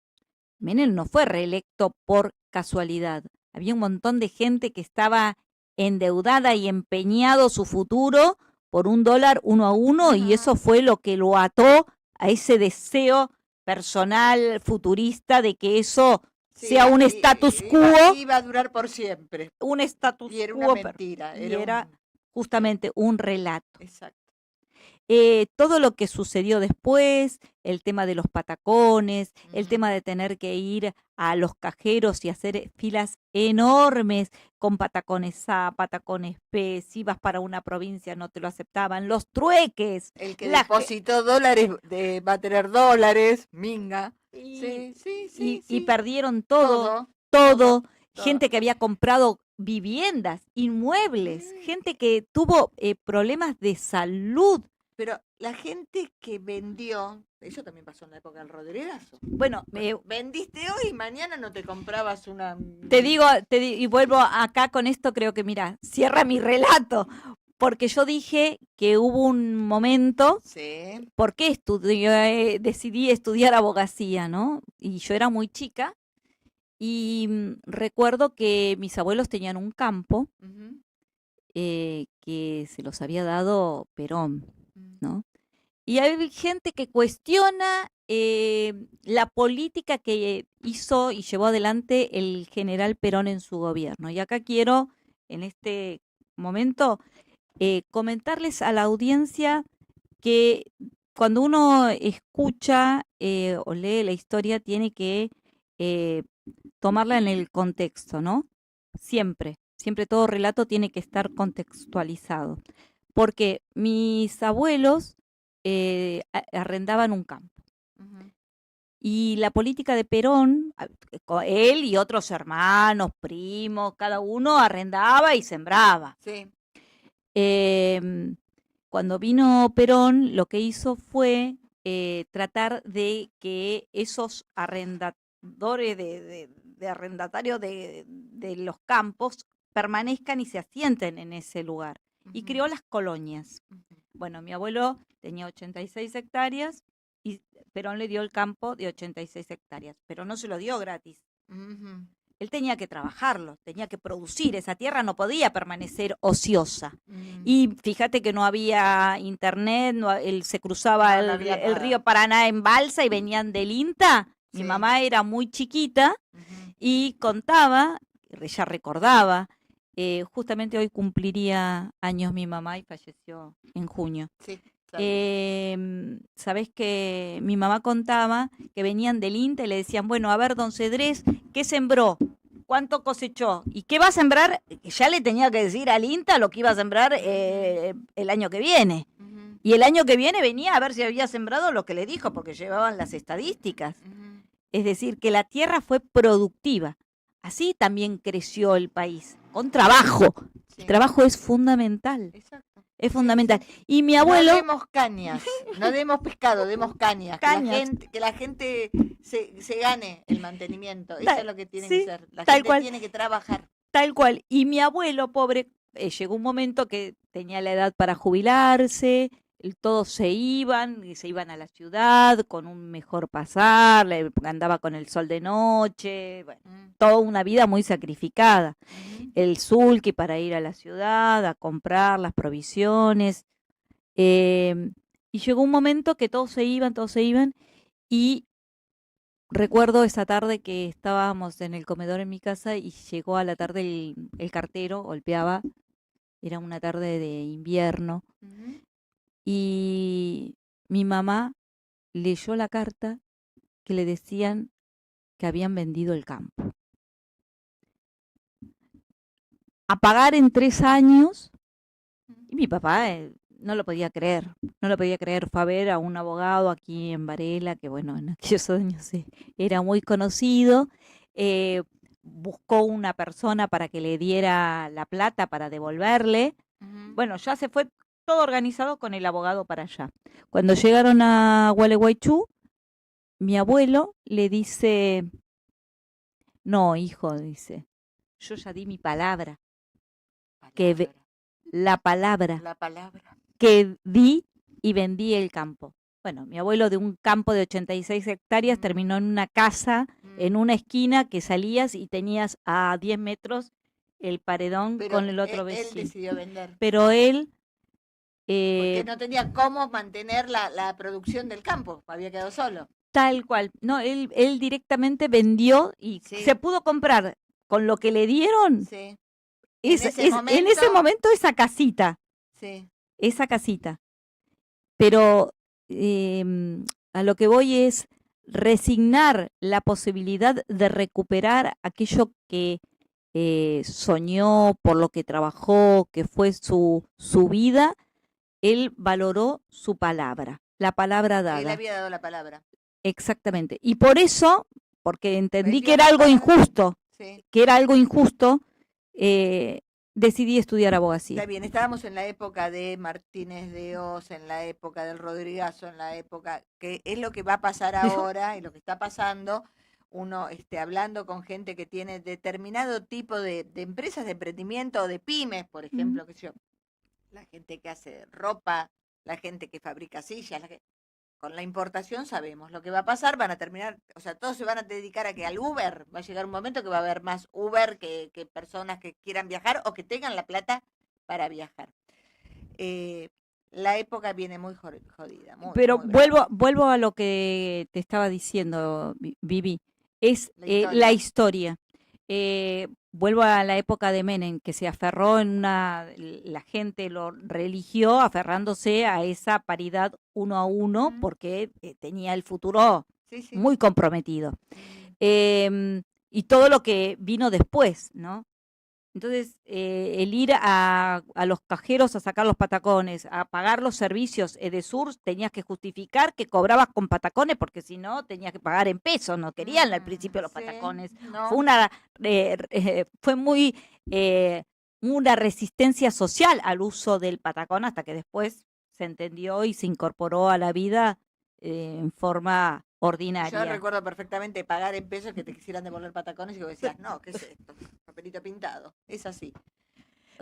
Menem no fue reelecto por casualidad. Había un montón de gente que estaba endeudada y empeñado su futuro por $1 1 a 1, y eso fue lo que lo ató a ese deseo personal futurista de que eso sea un status quo. Iba a durar por siempre. Un status quo. Y era una mentira. Era justamente un relato. Exacto. Todo lo que sucedió después, el tema de los patacones, el tema de tener que ir a los cajeros y hacer filas enormes con patacones A, patacones B, si ibas para una provincia no te lo aceptaban, los trueques. El que depositó dólares va a tener dólares, minga. Y perdieron todo. Gente que había comprado viviendas, inmuebles, gente que tuvo problemas de salud. Pero la gente que vendió, eso también pasó en la época del roderigazo. Bueno, vendiste hoy y mañana no te comprabas una... Te digo, y vuelvo acá con esto, creo que, mira, cierra mi relato, porque yo dije que hubo un momento, ¿por qué decidí estudiar abogacía, no? Y yo era muy chica, y recuerdo que mis abuelos tenían un campo que se los había dado Perón, ¿no? Y hay gente que cuestiona la política que hizo y llevó adelante el general Perón en su gobierno. Y acá quiero, en este momento, comentarles a la audiencia que cuando uno escucha o lee la historia tiene que tomarla en el contexto, ¿no? Siempre todo relato tiene que estar contextualizado. Porque mis abuelos arrendaban un campo. Y la política de Perón, él y otros hermanos, primos, cada uno arrendaba y sembraba. Sí. Cuando vino Perón, lo que hizo fue tratar de que esos arrendadores de arrendatarios de los campos permanezcan y se asienten en ese lugar. Y creó las colonias. Bueno, mi abuelo tenía 86 hectáreas y Perón le dio el campo de 86 hectáreas, pero no se lo dio gratis. Ujú. Él tenía que trabajarlo, tenía que producir, esa tierra no podía permanecer ociosa. Mm. Y fíjate que no había internet, él se cruzaba No, no había el nada. río Paraná en balsa y venían del INTA. Mi Sí. mamá era muy chiquita Ujú. y contaba, ella recordaba, justamente hoy cumpliría años mi mamá y falleció en junio. Sí, sabía. Sabés que mi mamá contaba que venían del INTA y le decían, bueno, a ver, don Cedrés, ¿qué sembró? ¿Cuánto cosechó? ¿Y qué va a sembrar? Ya le tenía que decir al INTA lo que iba a sembrar el año que viene. Ujú. Y el año que viene venía a ver si había sembrado lo que le dijo, porque llevaban las estadísticas. Ujú. Es decir, que la tierra fue productiva. Así también creció el país, con trabajo. Sí. El trabajo es fundamental. Exacto. Es Sí, fundamental. sí. Y mi abuelo... No demos cañas, no demos pescado, demos cañas. Cañas. Que la gente se gane el mantenimiento. Eso Tal- es lo que tiene sí, que ser. La tal gente cual. tiene que trabajar. Tal cual. Y mi abuelo, pobre, llegó un momento que tenía la edad para jubilarse, todos se iban a la ciudad con un mejor pasar, andaba con el sol de noche, bueno, Mm. toda una vida muy sacrificada. Ujú. El sulky para ir a la ciudad, a comprar las provisiones. Y llegó un momento que todos se iban, y recuerdo esa tarde que estábamos en el comedor en mi casa y llegó a la tarde el cartero, golpeaba, era una tarde de invierno, Ujú. y mi mamá leyó la carta que le decían que habían vendido el campo. A pagar en 3 años, y mi papá no lo podía creer, fue a ver a un abogado aquí en Varela, que bueno, en aquellos años era muy conocido, buscó una persona para que le diera la plata para devolverle. Ujú. Bueno, ya se fue todo organizado con el abogado para allá. Cuando llegaron a Gualeguaychú, mi abuelo le dice, no, hijo, dice, yo ya di mi palabra, Palabra. la palabra La palabra. que di y vendí el campo. Bueno, mi abuelo de un campo de 86 hectáreas terminó en una casa, en una esquina que salías y tenías a 10 metros el paredón Pero con el otro él vecino. decidió vender. Pero él, Porque no tenía cómo mantener la producción del campo. Había quedado solo. tal cual, no, él directamente vendió y Sí. se pudo comprar con lo que le dieron Sí. en En ese momento esa casita. Sí. Esa casita. Pero a lo que voy es resignar la posibilidad de recuperar aquello que soñó, por lo que trabajó, que fue su vida. Él valoró su palabra, la palabra Él dada. había dado la palabra. Exactamente. Y por eso, porque entendí Vendió que era la algo casa. injusto, Sí. decidí estudiar Está abogacía. bien, estábamos en la época de Martínez de Oz, en la época del Rodrigazo, en la época que es lo que va a pasar ahora y lo que está pasando. Uno hablando con gente que tiene determinado tipo de empresas de emprendimiento o de pymes, por ejemplo, que yo, la gente que hace ropa, la gente que fabrica sillas, con la importación sabemos lo que va a pasar, van a terminar, o sea, todos se van a dedicar a que al Uber, va a llegar un momento que va a haber más Uber que personas que quieran viajar o que tengan la plata para viajar. La época viene muy jodida, Pero muy brava. vuelvo a lo que te estaba diciendo, Vivi. Es la historia. Vuelvo a la época de Menem, que se aferró la gente lo religió aferrándose a esa paridad 1 a 1 porque tenía el futuro Sí, sí. muy comprometido. Y todo lo que vino después, ¿no? Entonces, el ir a los cajeros a sacar los patacones, a pagar los servicios Edesur, tenías que justificar que cobrabas con patacones, porque si no, tenías que pagar en pesos, no querían al principio los patacones. No. Fue muy una resistencia social al uso del patacón hasta que después se entendió y se incorporó a la vida en forma ordinaria. Yo recuerdo perfectamente pagar en pesos que te quisieran devolver patacones y vos decías, no, ¿qué es esto? Papelito pintado. Es así.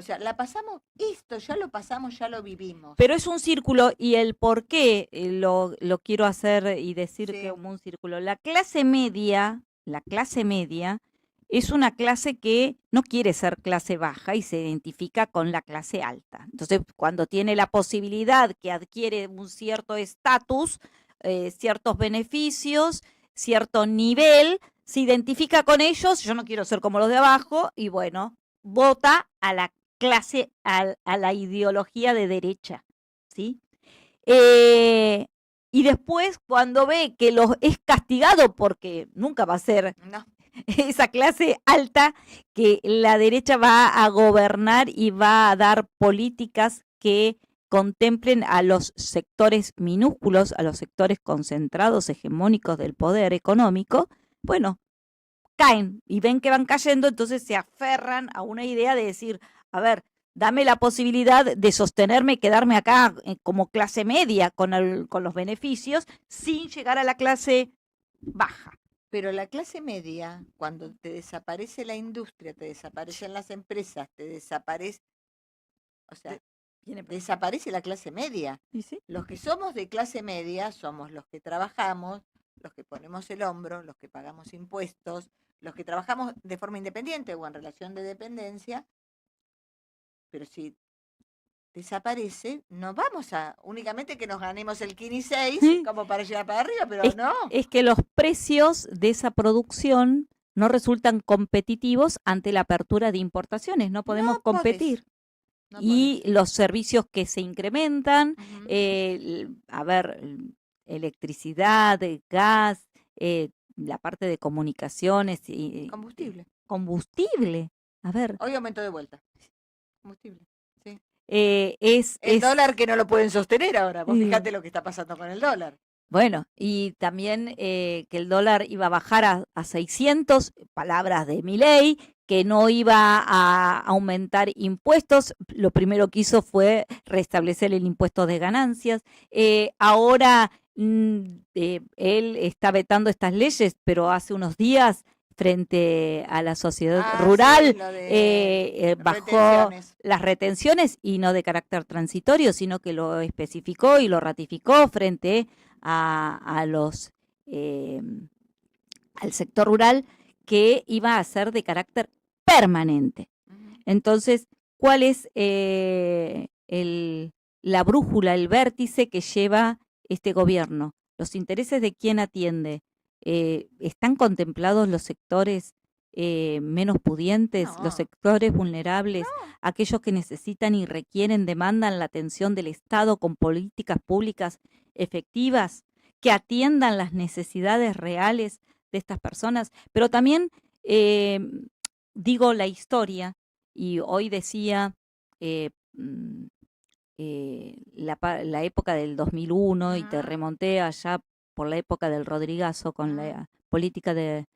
O sea, la pasamos, esto ya lo pasamos, ya lo vivimos. Pero es un círculo y el por qué lo quiero hacer y decir que Sí. como un círculo. La clase media es una clase que no quiere ser clase baja y se identifica con la clase alta. Entonces, cuando tiene la posibilidad que adquiere un cierto estatus, ciertos beneficios, cierto nivel, se identifica con ellos, yo no quiero ser como los de abajo, y bueno, vota a la clase, a la ideología de derecha, ¿sí? Eh, y después, cuando ve que es castigado, porque nunca va a ser No. esa clase alta, que la derecha va a gobernar y va a dar políticas que contemplen a los sectores minúsculos, a los sectores concentrados, hegemónicos del poder económico, bueno, caen y ven que van cayendo, entonces se aferran a una idea de decir, a ver, dame la posibilidad de sostenerme y quedarme acá como clase media con los beneficios sin llegar a la clase baja. Pero la clase media, cuando te desaparece la industria, te desaparecen las empresas, te desaparece, o sea, desaparece la clase media. ¿Y sí? Los que somos de clase media somos los que trabajamos, los que ponemos el hombro, los que pagamos impuestos, los que trabajamos de forma independiente o en relación de dependencia, pero si desaparece, no vamos a únicamente que nos ganemos el 15 y 6 como para llegar para arriba, pero no. Es que los precios de esa producción no resultan competitivos ante la apertura de importaciones, no podemos No podés, competir. no Y podés. los servicios que se incrementan, a ver, electricidad, gas, la parte de comunicaciones y Combustible. combustible. A ver, Hoy aumentó de vuelta. Combustible. Sí. es dólar que no lo pueden sostener ahora. Vos Sí. fíjate lo que está pasando con el dólar. Bueno, y también que el dólar iba a bajar a 600, palabras de Milei, que no iba a aumentar impuestos. Lo primero que hizo fue restablecer el impuesto de ganancias. Ahora él está vetando estas leyes, pero hace unos días frente a la sociedad rural Sí, lo de bajó retenciones. las retenciones y no de carácter transitorio, sino que lo especificó y lo ratificó frente a los al sector rural, que iba a ser de carácter permanente. Entonces, ¿cuál es la brújula, el vértice que lleva este gobierno? ¿Los intereses de quién atiende? ¿Están contemplados los sectores menos pudientes, No. los sectores vulnerables, No. aquellos que necesitan y requieren, demandan la atención del Estado con políticas públicas efectivas que atiendan las necesidades reales de estas personas? Pero también digo la historia, y hoy decía la época del 2001 y te remonté allá por la época del Rodrigazo con la política de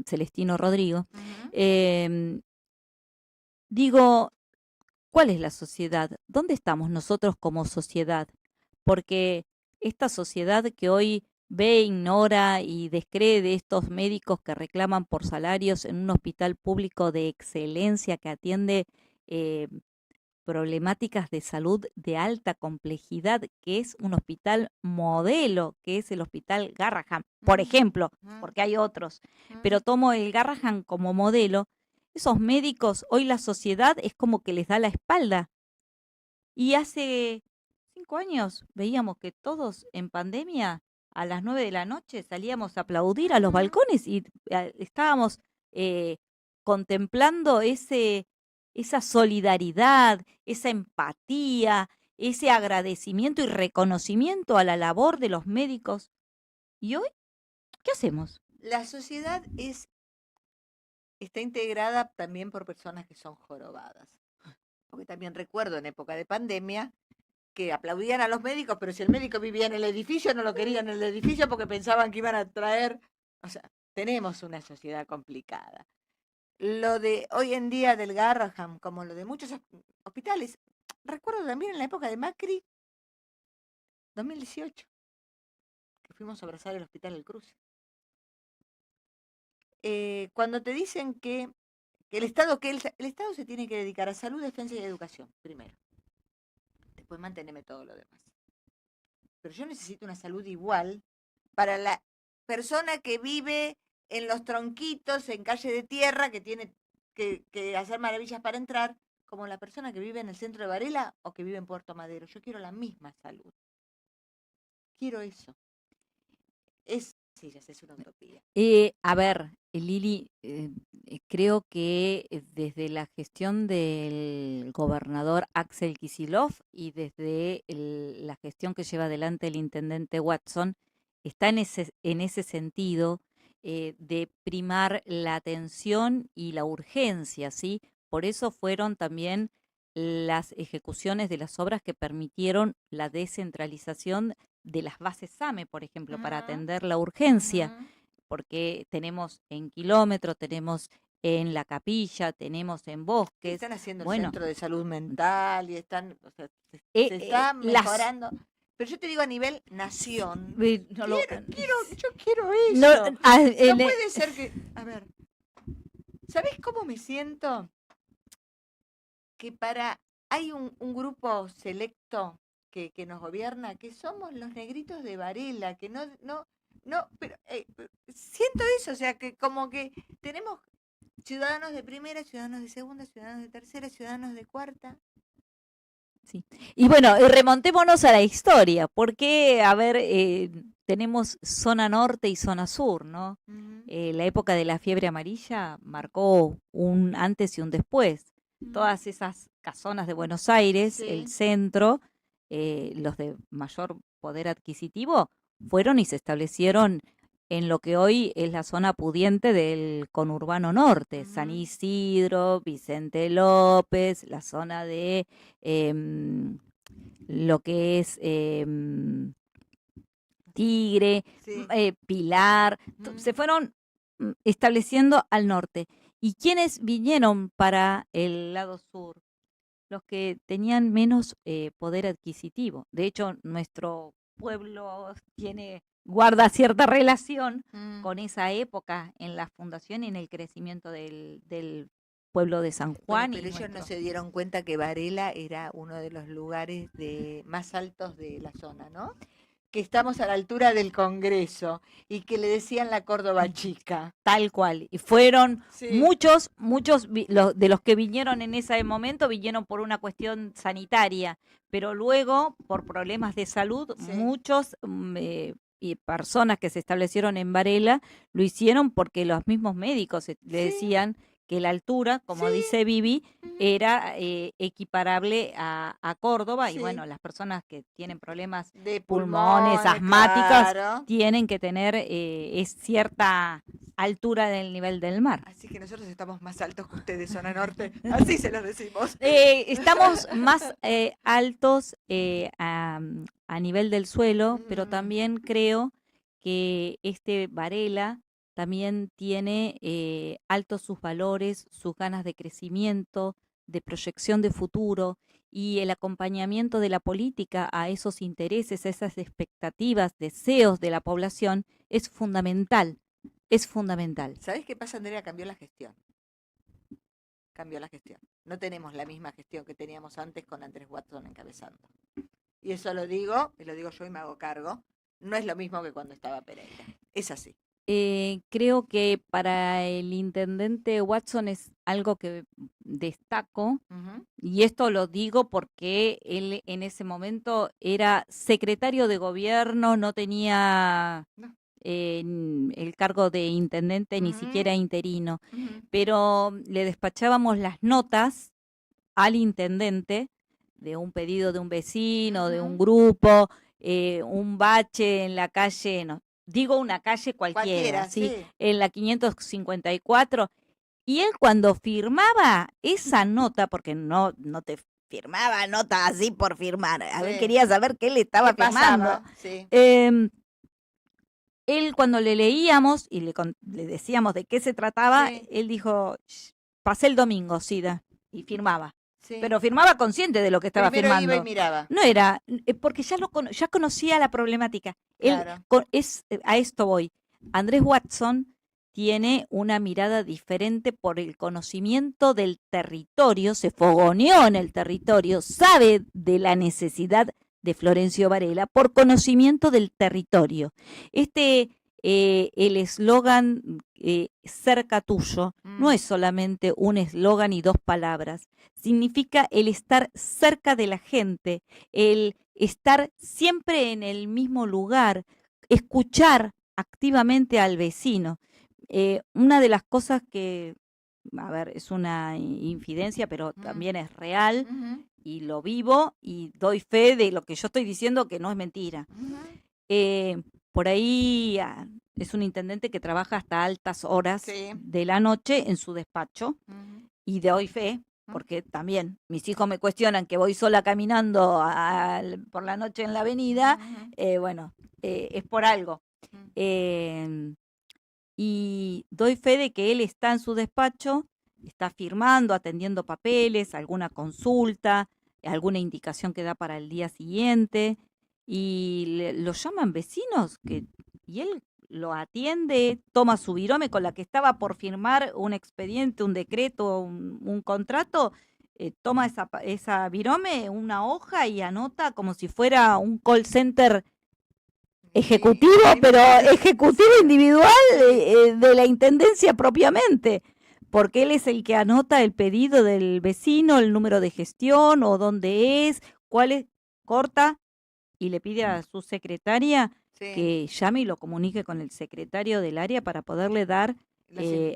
Celestino Rodrigo. Digo, ¿cuál es la sociedad? ¿Dónde estamos nosotros como sociedad? Porque esta sociedad que hoy ve, ignora y descree de estos médicos que reclaman por salarios en un hospital público de excelencia que atiende problemáticas de salud de alta complejidad, que es un hospital modelo, que es el Hospital Garrahan, por ejemplo, porque hay otros, pero tomo el Garrahan como modelo. Esos médicos, hoy la sociedad es como que les da la espalda. Y hace 5 años veíamos que todos en pandemia a las 9 de la noche salíamos a aplaudir a los balcones y estábamos contemplando esa solidaridad, esa empatía, ese agradecimiento y reconocimiento a la labor de los médicos. ¿Y hoy qué hacemos? La sociedad está integrada también por personas que son jorobadas. Porque también recuerdo en época de pandemia que aplaudían a los médicos, pero si el médico vivía en el edificio, no lo querían en el edificio porque pensaban que iban a traer... O sea, tenemos una sociedad complicada. Lo de hoy en día del Garrahan, como lo de muchos hospitales, recuerdo también en la época de Macri, 2018, que fuimos a abrazar el hospital El Cruce. Cuando te dicen que que el Estado se tiene que dedicar a salud, defensa y educación, primero. Después mantenerme todo lo demás. Pero yo necesito una salud igual para la persona que vive en los tronquitos, en calle de tierra, que tiene que hacer maravillas para entrar, como la persona que vive en el centro de Varela o que vive en Puerto Madero. Yo quiero la misma salud. Quiero eso. Sí, ya sé, es una utopía. A ver, Lili, creo que desde la gestión del gobernador Axel Kicillof y desde la gestión que lleva adelante el intendente Watson, está en ese sentido de primar la atención y la urgencia, ¿sí? Por eso fueron también las ejecuciones de las obras que permitieron la descentralización de las bases SAME, por ejemplo, para atender la urgencia, porque tenemos en Kilómetro, tenemos en La Capilla, tenemos en Bosques. Están haciendo el centro de salud mental y están, o sea, se está mejorando. Pero yo te digo a nivel nación, yo quiero eso. No puede ser que, a ver, ¿sabés cómo me siento? Que hay un grupo selecto que nos gobierna, que somos los negritos de Varela, que no, pero siento eso, o sea, que como que tenemos ciudadanos de primera, ciudadanos de segunda, ciudadanos de tercera, ciudadanos de cuarta. Sí. Y bueno, remontémonos a la historia, porque, a ver, tenemos zona norte y zona sur, ¿no? La época de la fiebre amarilla marcó un antes y un después. Todas esas casonas de Buenos Aires, sí, el centro, los de mayor poder adquisitivo, fueron y se establecieron en lo que hoy es la zona pudiente del conurbano norte, San Isidro, Vicente López, la zona de lo que es Tigre, sí, Pilar, se fueron estableciendo al norte. ¿Y quiénes vinieron para el lado sur? Los que tenían menos poder adquisitivo. De hecho, nuestro pueblo guarda cierta relación con esa época en la fundación y en el crecimiento del pueblo de San Juan. Pero ellos no se dieron cuenta que Varela era uno de los lugares más altos de la zona, ¿no? Que estamos a la altura del Congreso y que le decían la Córdoba chica. Tal cual. Y fueron, sí, muchos de los que vinieron en ese momento vinieron por una cuestión sanitaria, pero luego por problemas de salud, sí, muchos y personas que se establecieron en Varela lo hicieron porque los mismos médicos le decían que la altura, como dice Vivi, era equiparable a Córdoba, y bueno, las personas que tienen problemas de pulmones, asmáticas, claro, tienen que tener cierta altura del nivel del mar. Así que nosotros estamos más altos que ustedes, zona norte, así se los decimos. Estamos más altos a nivel del suelo, pero también creo que Varela también tiene altos sus valores, sus ganas de crecimiento, de proyección de futuro, y el acompañamiento de la política a esos intereses, a esas expectativas, deseos de la población es fundamental, es fundamental. ¿Sabés qué pasa, Andrea? Cambió la gestión. No tenemos la misma gestión que teníamos antes con Andrés Watson encabezando. Y eso lo digo yo y me hago cargo. No es lo mismo que cuando estaba Pereira. Es así. Creo que para el intendente Watson es algo que destaco, y esto lo digo porque él en ese momento era secretario de gobierno, no tenía el cargo de intendente, ni siquiera interino, pero le despachábamos las notas al intendente de un pedido de un vecino, de un grupo, un bache en la calle, digo una calle cualquiera, ¿sí? En la 554, y él cuando firmaba esa nota, porque no te firmaba nota así por firmar, quería saber qué le estaba firmando. Sí. Él cuando le leíamos y le decíamos de qué se trataba, él dijo, pasé el domingo, Sida, y firmaba. Sí. Pero firmaba consciente de lo que estaba firmando. Iba y miraba. No era, porque ya conocía la problemática. Claro. A esto voy. Andrés Watson tiene una mirada diferente por el conocimiento del territorio, se fogoneó en el territorio, sabe de la necesidad de Florencio Varela por conocimiento del territorio. El eslogan cerca tuyo no es solamente un eslogan y dos palabras, significa el estar cerca de la gente, el estar siempre en el mismo lugar, escuchar activamente al vecino. Una de las cosas que, a ver, es una infidencia, pero también es real, y lo vivo y doy fe de lo que yo estoy diciendo que no es mentira. Por ahí es un intendente que trabaja hasta altas horas de la noche en su despacho, y doy fe, porque también mis hijos me cuestionan que voy sola caminando por la noche en la avenida, es por algo. Y doy fe de que él está en su despacho, está firmando, atendiendo papeles, alguna consulta, alguna indicación que da para el día siguiente, y lo llaman vecinos, y él lo atiende, toma su virome con la que estaba por firmar un expediente, un decreto, un contrato, toma esa virome, una hoja, y anota como si fuera un call center ejecutivo, pero ejecutivo individual de la intendencia propiamente, porque él es el que anota el pedido del vecino, el número de gestión o dónde es, cuál es, corta y le pide a su secretaria que llame y lo comunique con el secretario del área para poderle dar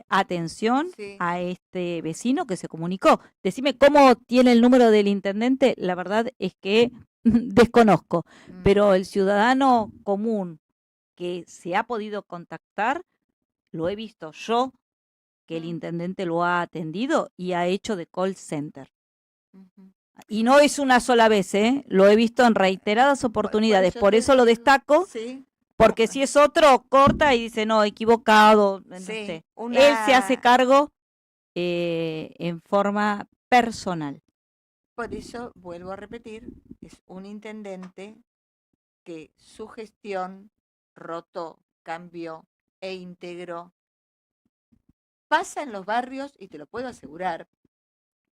atención a este vecino que se comunicó. Decime cómo tiene el número del intendente, la verdad es que desconozco, pero el ciudadano común que se ha podido contactar, lo he visto yo, que el intendente lo ha atendido y ha hecho de call center. Y no es una sola vez, lo he visto en reiteradas oportunidades, por eso lo destaco, porque si es otro, corta y dice, no, equivocado, no sé. Él se hace cargo en forma personal. Por eso, vuelvo a repetir, es un intendente que su gestión rotó, cambió e integró. Pasa en los barrios, y te lo puedo asegurar,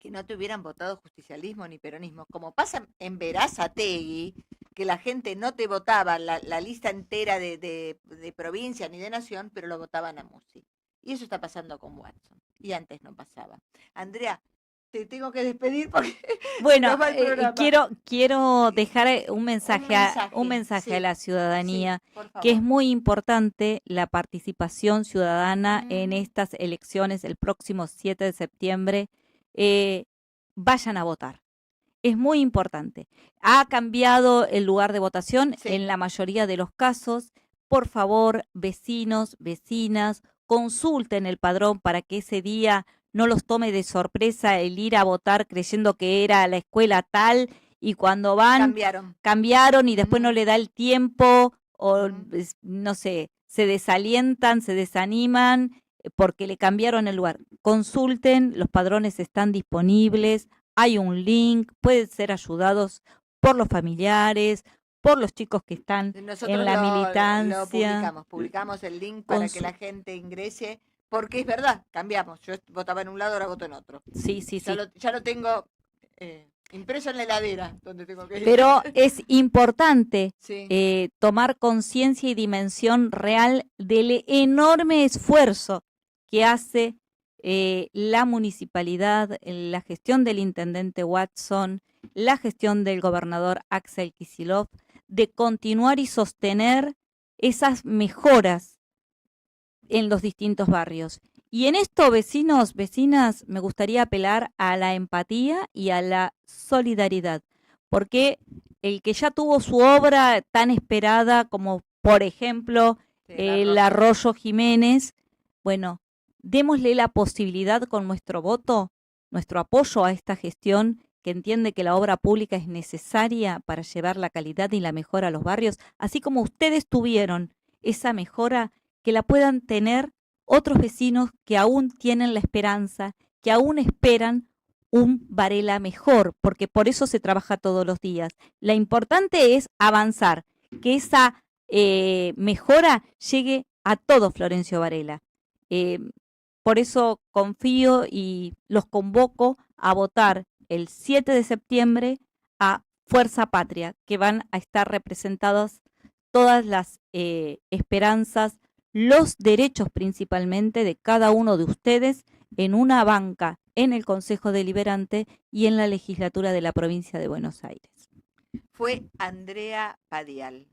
que no te hubieran votado justicialismo ni peronismo, como pasa en Berazategui, que la gente no te votaba la lista entera de provincia ni de nación, pero lo votaban a Musi. Y eso está pasando con Watson, y antes no pasaba. Andrea, te tengo que despedir porque bueno, quiero dejar un mensaje a la ciudadanía, que es muy importante la participación ciudadana en estas elecciones el próximo 7 de septiembre. Vayan a votar. Es muy importante. Ha cambiado el lugar de votación en la mayoría de los casos. Por favor, vecinos, vecinas, consulten el padrón para que ese día no los tome de sorpresa el ir a votar creyendo que era la escuela tal, y cuando van cambiaron y después no le da el tiempo, o no sé, se desalientan, se desaniman porque le cambiaron el lugar. Consulten, los padrones están disponibles, hay un link, pueden ser ayudados por los familiares, por los chicos que están en la militancia. Publicamos el link para que la gente ingrese, porque es verdad, cambiamos. Yo votaba en un lado, ahora voto en otro. Sí. Ya lo tengo impreso en la heladera, donde tengo que ir. Pero es importante tomar conciencia y dimensión real del enorme esfuerzo que hace la municipalidad, la gestión del intendente Watson, la gestión del gobernador Axel Kicillof, de continuar y sostener esas mejoras en los distintos barrios. Y en esto, vecinos, vecinas, me gustaría apelar a la empatía y a la solidaridad, porque el que ya tuvo su obra tan esperada como, por ejemplo, el Arroyo Jiménez, bueno, démosle la posibilidad con nuestro voto, nuestro apoyo a esta gestión que entiende que la obra pública es necesaria para llevar la calidad y la mejora a los barrios, así como ustedes tuvieron esa mejora, que la puedan tener otros vecinos que aún tienen la esperanza, que aún esperan un Varela mejor, porque por eso se trabaja todos los días. Lo importante es avanzar, que esa mejora llegue a todo Florencio Varela. Por eso confío y los convoco a votar el 7 de septiembre a Fuerza Patria, que van a estar representadas todas las esperanzas, los derechos principalmente de cada uno de ustedes en una banca en el Consejo Deliberante y en la legislatura de la provincia de Buenos Aires. Fue Andrea Padial.